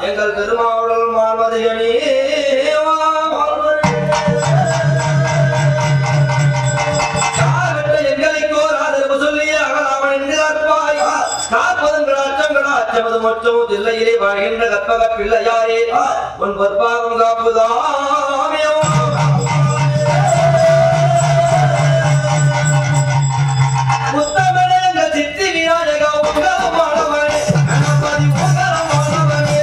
எங்கள் பெருமாவுடல் மால்வதையணி எங்களுக்கோர் ஆதரவு சொல்லி அகலாமல் என்று காப்பாய் காப்பதங்கள் அச்சங்கள் அச்சமது மொச்சமு தில்லையிலே வாழ்கின்ற கற்பக பிள்ளையாரே உன் பொற்பாகம் காப்புதாமே முத்தமிழ் எங்கள் சித்தி விநாயகா உங்கரமானவனே கணபதி உங்கரமானவனே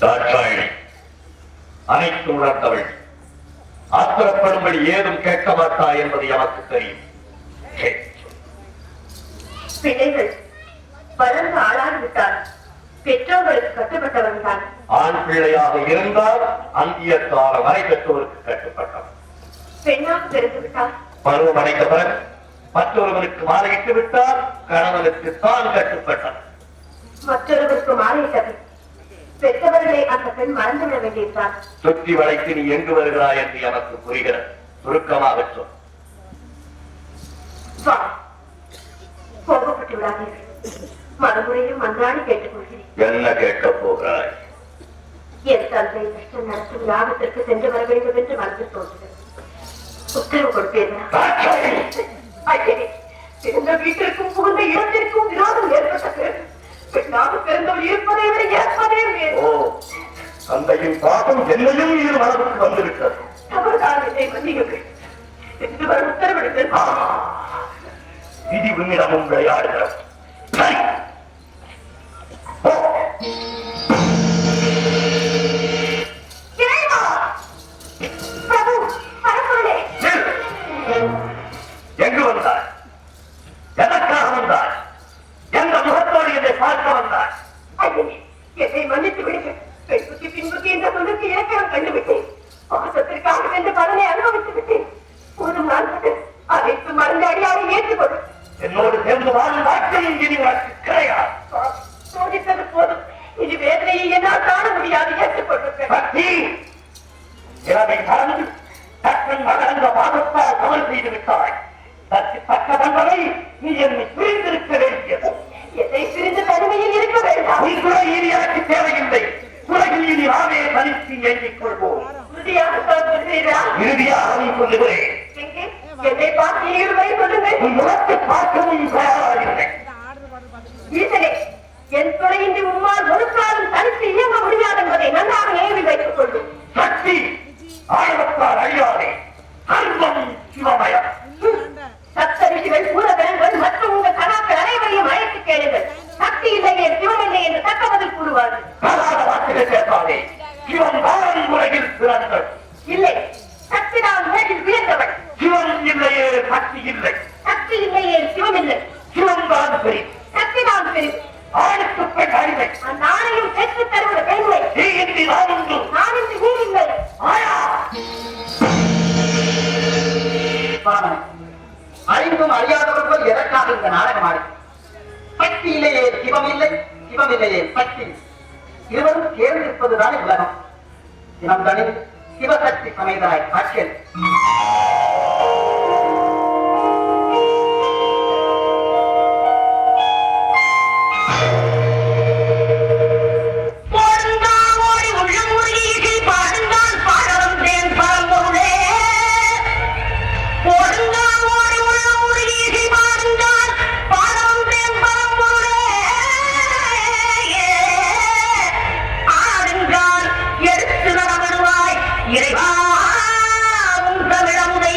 தாட்சாயணி அனைத்து உணர்ந்தவள். ஆத்திரப்படும்படி ஏதும் கேட்க மாட்டாய் என்பது எனக்கு தெரியும். பிள்ளைகள் வளர்ந்து ஆளாகிவிட்டார். பெற்றோர்களுக்கு கட்டுப்பட்டவன் தான். ஆண் பிள்ளையாக இருந்தால் அந்தியத்தார வரை பெற்றோருக்கு கட்டுப்பட்டவன். பெண்ணாக பிறந்து விட்டார். பருவம் அடைந்த பிறகு மற்றொருவனுக்கு மாலையிட்டு விட்டால் கணவனுக்கு தான் கட்டுப்பட்டவன். மற்றொருவருக்கு மாலையிட்டது பெற்றவர்களை அந்த பெண் மறந்துவிட வேண்டியிருந்தார். சுற்றி வளைத்து நீ எங்கு வருகிறாய் என்று எனக்கு புரிகிறது. சுருக்கமாக சொல். கோபப்பட்டு விடாதீர்கள். மறுமுறையும் மன்றாடி கேட்டுக் கொள்கிறேன். என்ன கேட்கப் போகிறாய்? என் தந்தை கஷ்டம் நடத்தும் யாகத்திற்கு சென்று வர வேண்டும் என்று மனதில் தோன்றுகிறது. உத்தரவு கொடுப்பேன். பிறந்த வீட்டிற்கும் புகுந்த இடத்திற்கும் விரோதம் ஏற்பட்டது. பெண்ணாக பிறந்தவள் இருப்பதை விட ஏற்பதே தந்தையின் பாசம் என்னையும் இது மனதுக்கு வந்திருக்கிறது. தவறுதான் என்னை மன்னியுங்கள் என்று வர உத்தரவிடுங்கள். விதி உன்னிடமும் விளையாடுகிறது. எங்கு வந்தார்? எதற்காக வந்தார்? எந்த முகத்தோடு என்னை பார்க்க வந்தார்? என்னை மன்னித்து விடுங்கள். பெண்புத்தி பின்புத்தி என்ற சொல்லுக்கு இலக்கணம் கண்டுவிட்டேன். பாசத்திற்காக சென்று பலனை அனுபவித்து விட்டேன். ஒரு நாள் அனைத்து மருந்து அடியாரை ஏற்றுக்கொள்ளும். என்னோடு சேர்ந்து வாழும் வாழ்க்கையும் இனி உனக்கு கிடையாது. சோதித்தது போதும். இது வேதனையை என்னால் காண முடியாது. ஏற்றுக்கொள்ளுங்கள். இளமை மறந்து தக்கன் மகந்த பாகத்தால் கவல் செய்து விட்டாய். தற்கு தக்க தண்டனை நீ என்னை பிரிந்திருக்க வேண்டியது. என்னை பிரிந்து தனிமையில் இருக்க வேண்டாம். நீ கூட இனி எனக்கு தேவையில்லை. உலகில் இனி நாமே தனித்து எண்ணிக் கொள்வோம். இறுதியாக நீ சொல்லுகிறேன். என்னை பார்த்து இருவரை சொல்லுங்கள். உன் முகத்தை பார்க்கவும் தயாராகில்லை. ஈசனே, என் துணையின்றி உம்மால் ஒரு காலம் தனித்து இயங்க முடியாது என்பதை நன்றாக நினைவில் வைத்துக் கொள்ளும். சக்தி ஆழத்தால் அழியாதே. சர்வம் சிவமயம். சப்தரிஷிகள் பூரகணங்கள் மற்றும் உங்கள் கணாக்கள் அனைவரையும் அழைத்து கேளுங்கள். சக்தி இல்லையே சிவம் இல்லை என்று தக்க பதில் கூறுவார்கள். வார்த்தைகள் கேட்காதே. சிவன் வாழை உலகில் பிறந்தது இல்லை. சக்தி நான் உலகில் வியந்தவள். சிவன் இல்லையே சக்தி இல்லை. சக்தி இல்லையே சிவம் இல்லை. சிவன் தான் பெரிய சக்தி நான் பெரிய ஆளுக்கு பெண் அடிமை. நாளையும் பெற்று தருவது பெண்மை. நீ இன்றி நான் உண்டு. நான் இன்று நீ இல்லை. அறிந்தும் அறியாதவர்கள் எதற்காக இந்த நாடகம் ஆடி? சக்தி இல்லையே சிவம் இல்லை, சிவம் இல்லையே சக்தி. இருவரும் கேள்விப்பதுதான் உலகம். தினம் தனி சிவசக்தி சமைதாய் காட்சியல். இறைவா தமிழமுதே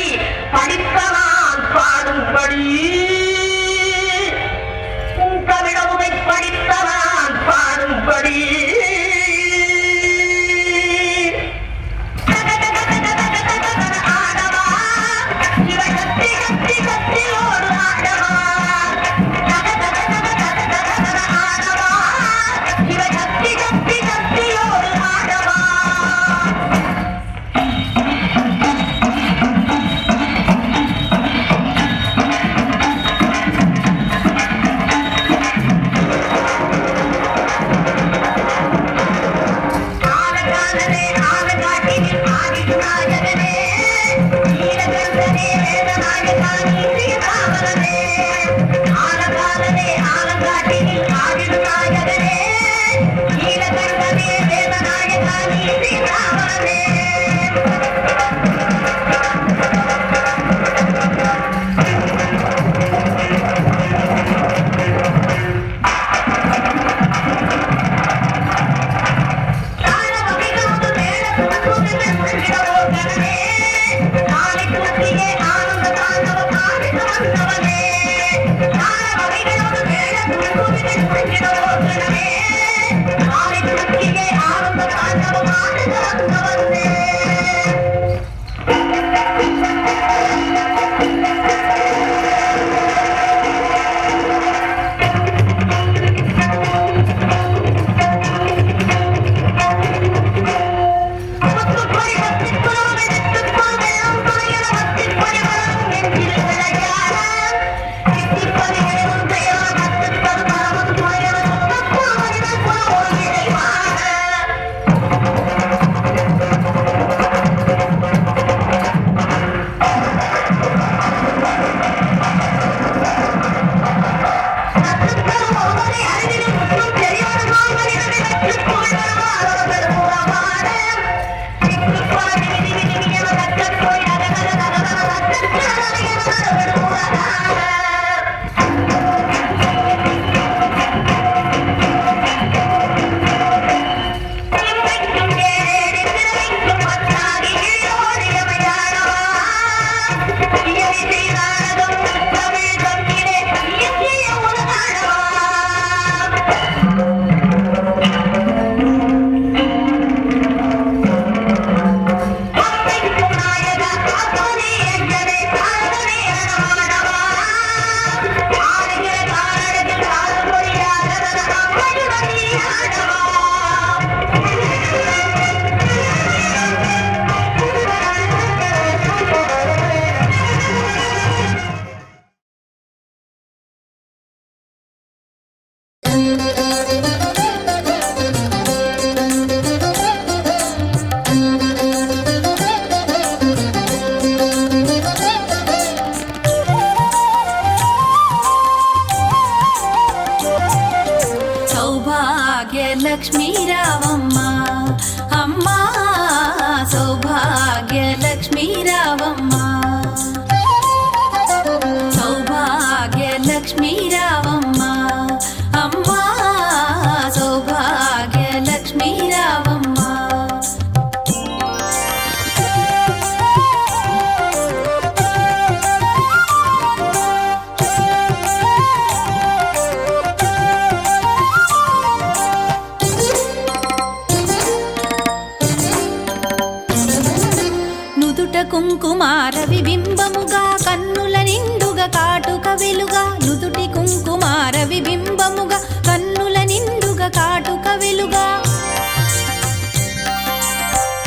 లక్ష్మీ రావమ్మ అమ్మా సౌభాగ్య లక్ష్మీ రావమ్మ సౌభాగ్య లక్ష్మీ రావమ్మ అమ్మా సౌభాగ్య లక్ష్మీ రావమ్మ కుంకుమార విబింబముగా కన్నుల నిండుగా కాటుక వెలుగా నుదుటి కుంకుమార విబింబముగా కన్నుల నిండుగా కాటుక వెలుగా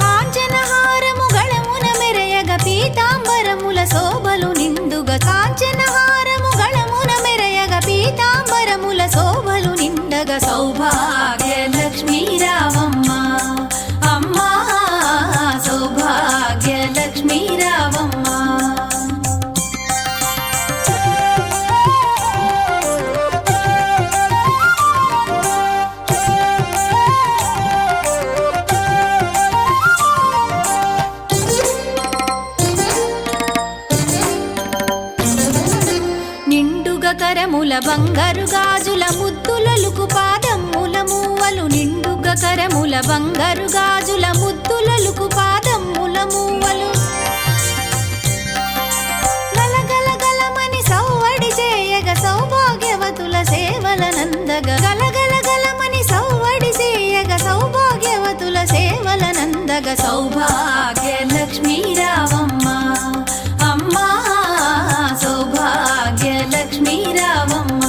కాంచనహారము గళమున మెరయగ పీతాంబరముల శోభలు నిండుగా కాంచనహారము గళమున మెరయగ పీతాంబరముల శోభలు నిండగా సౌభాగ్య లక్ష్మీ రావమ్మ అమ్మా సౌభాగ్య లక్ష్మీ రావమ్మ నిండుగా కరముల బంగారు గాజుల ముద్దులలుకు పాదమ్ముల మూవలు నిండుగా కరముల బంగారు గాజుల ముద్దులలుకు పాదమ్ముల మూవలు గలగలగలమని సౌవడి చేయగ సౌభాగ్యవతుల సేవల నందగ గలగలగలమని సౌవడి చేయగ సౌభాగ్యవతుల సేవల నందగ సౌభాగ్య లక్ష్మీ రావమ్మ అమ్మా సౌభాగ్య లక్ష్మీ రావమ్మ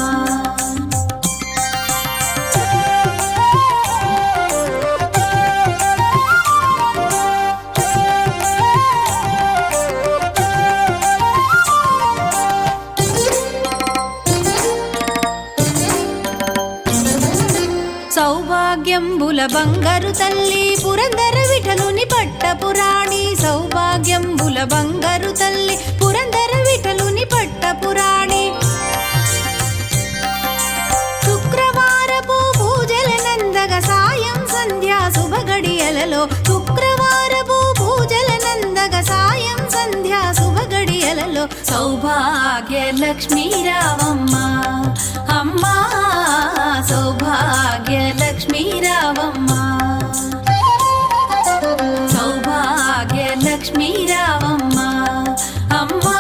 సౌభాగ్యంబుల బంగారు తల్లి పురందర విఠలుని పట్టపురాణి సౌభాగ్యంబుల బంగారు తల్లి పురందర విఠలుని పట్టపురాణి శుక్రవారపు పూజల నందగ సాయం సంధ్యా శుభగడియలలో శుక్రవారపు పూజల నందగ సాయం సంధ్యా శుభగడియలలో సౌభాగ్య లక్ష్మీ రావమ్మ అమ్మా సౌభాగ్య లక్ష్మీ రావమ్మ సౌభాగ్య లక్ష్మీ రావమ్మ అమ్మా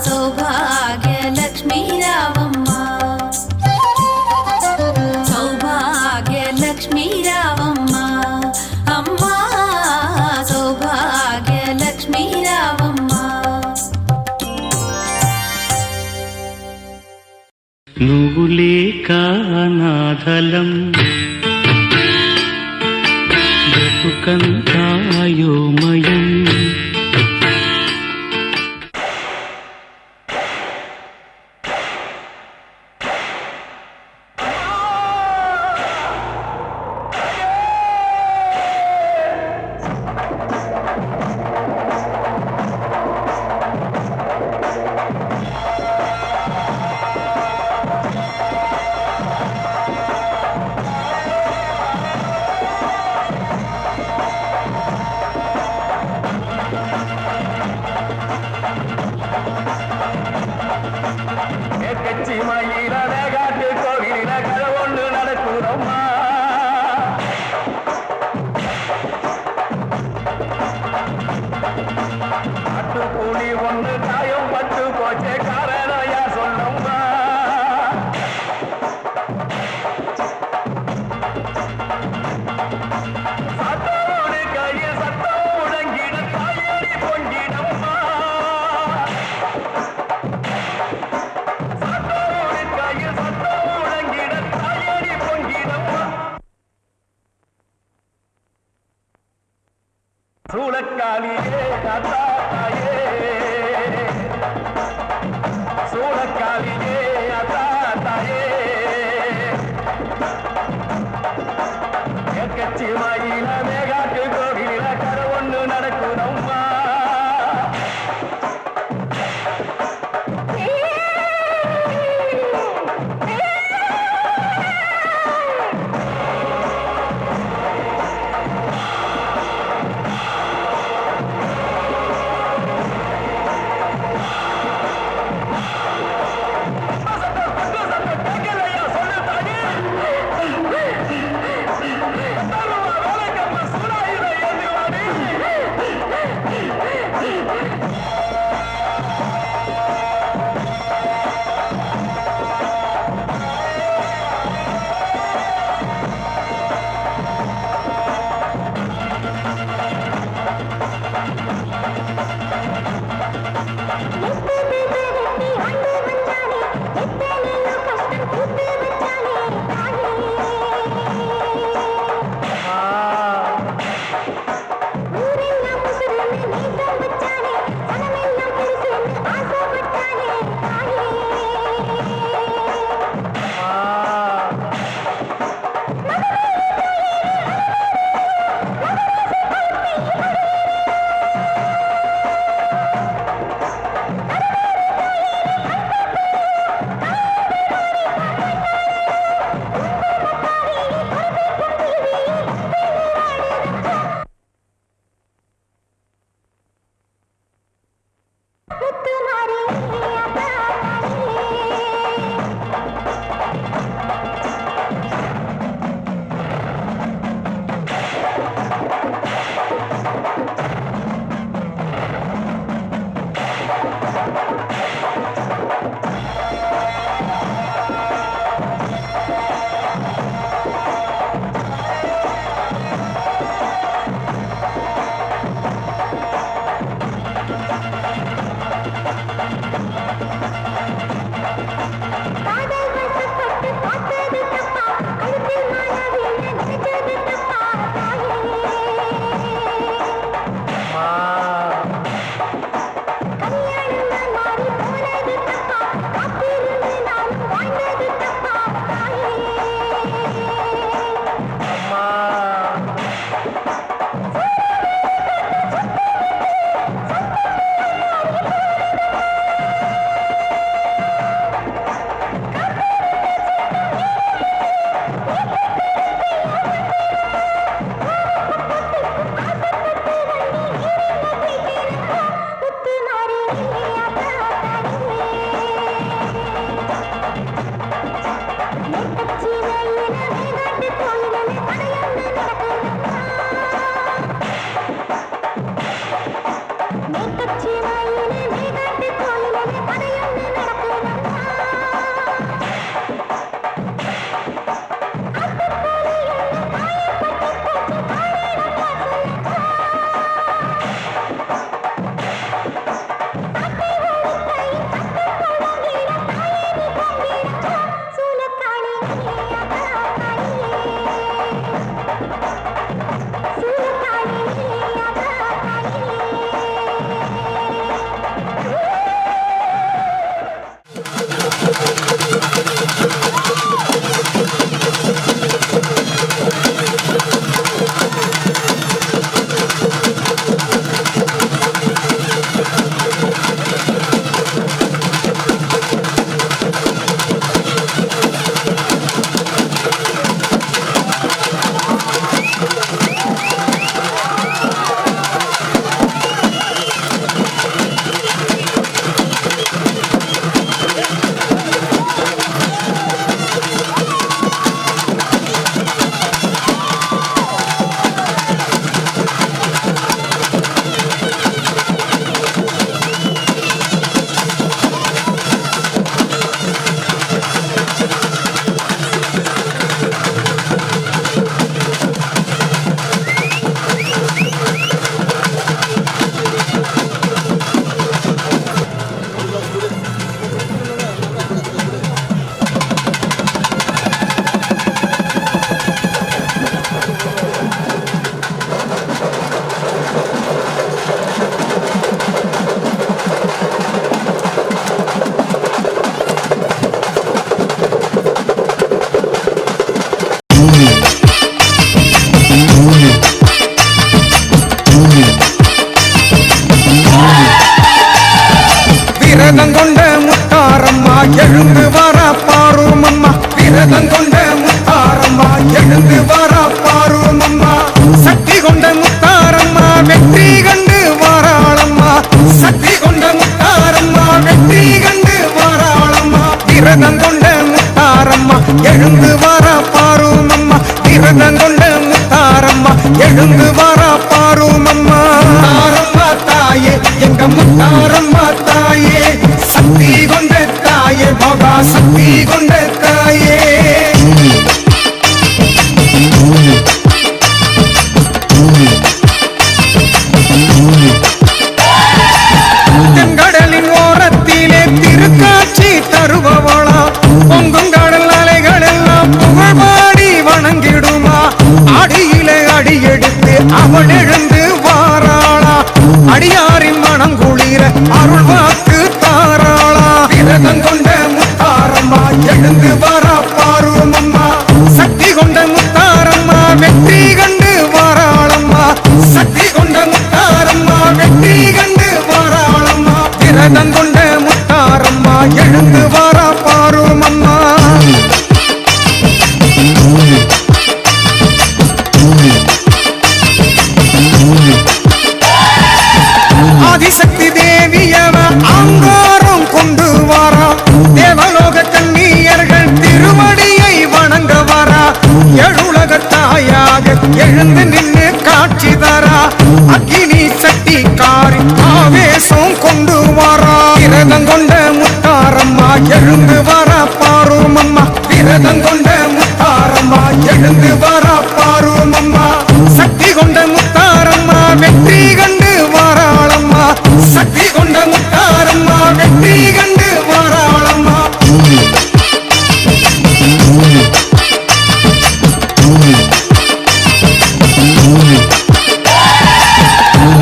సౌభాగ్య లక్ష్మీ రావమ్మ సౌభాగ్య లక్ష్మీ రావమ్మ అమ్మా సౌభాగ్య లక్ష్మీ రావమ్మ నువ్వు లేక అనాథలం బ్రతుకంతాయోమయం சூளக்காலியே அத்தாத்தாயே சூளக்காலியே அத்தாத்தாயே கட்சி வாயில மேகாட்டு கோவில கரை ஒண்ணு நடக்குதம்மா வேலைக்கம்மா எழுந்து வாரா பாரும் அம்மா. முத்தாரம்மா தாயே எங்க முத்தாரம்மா தாயே, சக்தி கொண்ட தாயே, மகா சக்தி கொண்ட தாயே. தென்கடலின் ஓரத்திலே திருக்காட்சி தருபவளா, பொங்கும் கடல் அலைகள் எல்லாம் புகழ் பாடி வணங்கிடுமா. அடியிலே அடியெடுத்து அவள் எழுந்து வாராளா, அடியாரின் மனம் குளிர அருள் வாக்கு தாராளா. விரதம் கொண்ட முத்தாரம்மா எழுந்து வாரா பாரும் அம்மா, சக்தி கொண்ட முத்தாரம்மா வெற்றி கண்டு வாராளம்மா, சக்தி கொண்ட முத்தாரம்மா வெற்றி கண்டு வாராளம்மா. விரதம் கொண்ட முத்தாரம்மா எழுந்து வாரா பாரும் அம்மா. ஆதிசக்தி தேவியவ அங்காரம் கொண்டு வாரா, தேவலோக கன்னியர்கள் திருவடியை வணங்க வாரா. எழுலக தாயாக எழுந்து நின்று காட்சி தரா, அக்கினி சக்தி காரி ஆவேசம் கொண்டு வாரா. விரதம் கொண்ட முத்தாரம்மா எழுந்து வாரா பாரும் அம்மா, விரதம் கொண்ட முத்தாரம்மா எழுந்து வாரா பாரும் அம்மா. சக்தி கொண்ட முத்தாரம்மா வெற்றி கண்டு வாராளம்மா, சக்தி கொண்ட முத்தாரம்மா வெற்றி கண்டு வாராளம்மா.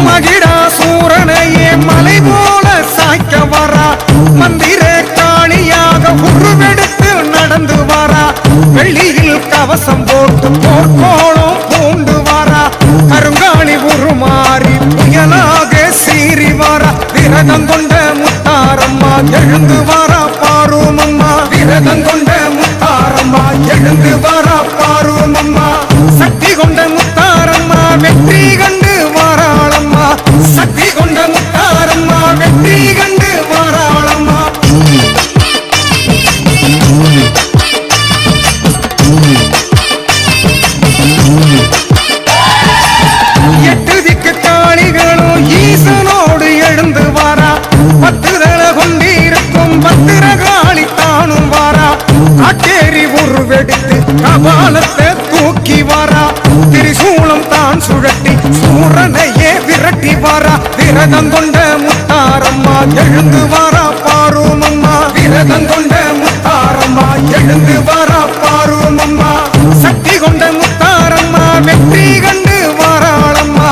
மகிடாசூரனையே மலை போல சாய்க்க வரா, மந்திர காணியாக உருவெடுத்து நடந்து வாரா. வெள்ளியில் கவசம் போட்டு போர்க்கோளம் பூண்டு வாரா, கருங்காலி உருமாறி புயலாக சீறி வாரா. விரதம் கொண்ட முத்தாரம்மா எழுந்து வாரா பாரும் அம்மா, விரதம் கொண்ட முத்தாரம்மா எழுந்து வாரா பாரும் அம்மா. சக்தி கொண்ட முத்தாரம்மா வெற்றி கண்டு வாராளம்மா, சக்தி கொண்ட முத்தாரம்மா வெற்றி கண்டு வாராளம்மா. எட்டு திக்கு காளிகளும் ஈசனோடு எழுந்து வாரா, பத்து தல கொண்டிருக்கும் பத்திரகாளி தானும் வாரா. காட்டேரி உருவெடுத்து கபாலத்தை தூக்கி வாரா, திரிசூலம் தான் சுழட்டி சூரனையே விரட்டி வாரா. விரதம் கொண்ட முத்தாரம்மா எழுந்து வாரா பாரும் அம்மா, விரதம் கொண்ட முத்தாரம்மா எழுந்து வாரா பாரும் அம்மா. சக்தி கொண்ட முத்தாரம்மா வெற்றி கண்டு வாராளம்மா,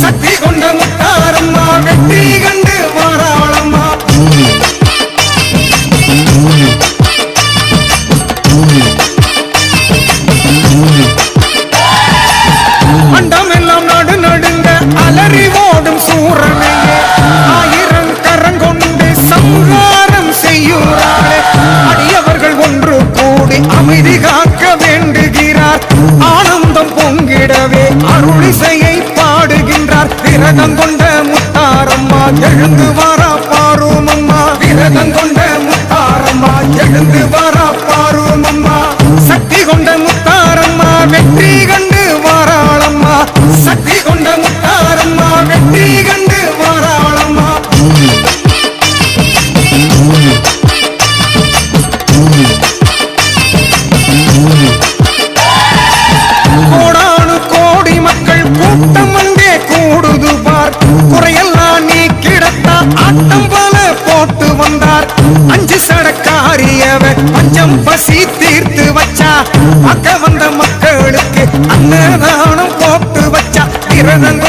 சக்தி கொண்ட முத்தாரம்மா வெற்றி கண்டு வாராளம்மா. மண்டமெல்லாம் நடு நடுங்க அலறி ஓடும் சூரனையே, ஆயிரம் கரங்கொண்டு சம்ஹாரம் செய்யுறாளே. அடியவர்கள் ஒன்று கூடி அமைதி காக்க வேண்டுகிறார், ஆனந்தம் பொங்கிடவே அருளிசையை பாடுகின்றார். விரதம் கொண்ட முத்தாரம்மா எழுந்து வாரா பாரும் அம்மா, விரதம் கொண்ட முத்தாரம்மா எழுந்து வாரா பாரும் அம்மா. சக்தி கொண்ட முத்தாரம்மா வெற்றி கண்டு வாராளம்மா, சக்தி கொண்ட முத்தாரம்மா வெற்றி கண்டு வாராளம்மா. கோடானு கோடி மக்கள் கூட்டம் அங்கே கூடுது பார், குறையெல்லாம் நீ கிடத்தா ஆட்டம் போல போட்டு வந்தார். அஞ்சு சடக்காரியவ பஞ்சம் பசி தீர்த்து வச்சா, அக்க வந்த மக்களுக்கு அன்னதானம் போட்டு வச்சா. விரதம்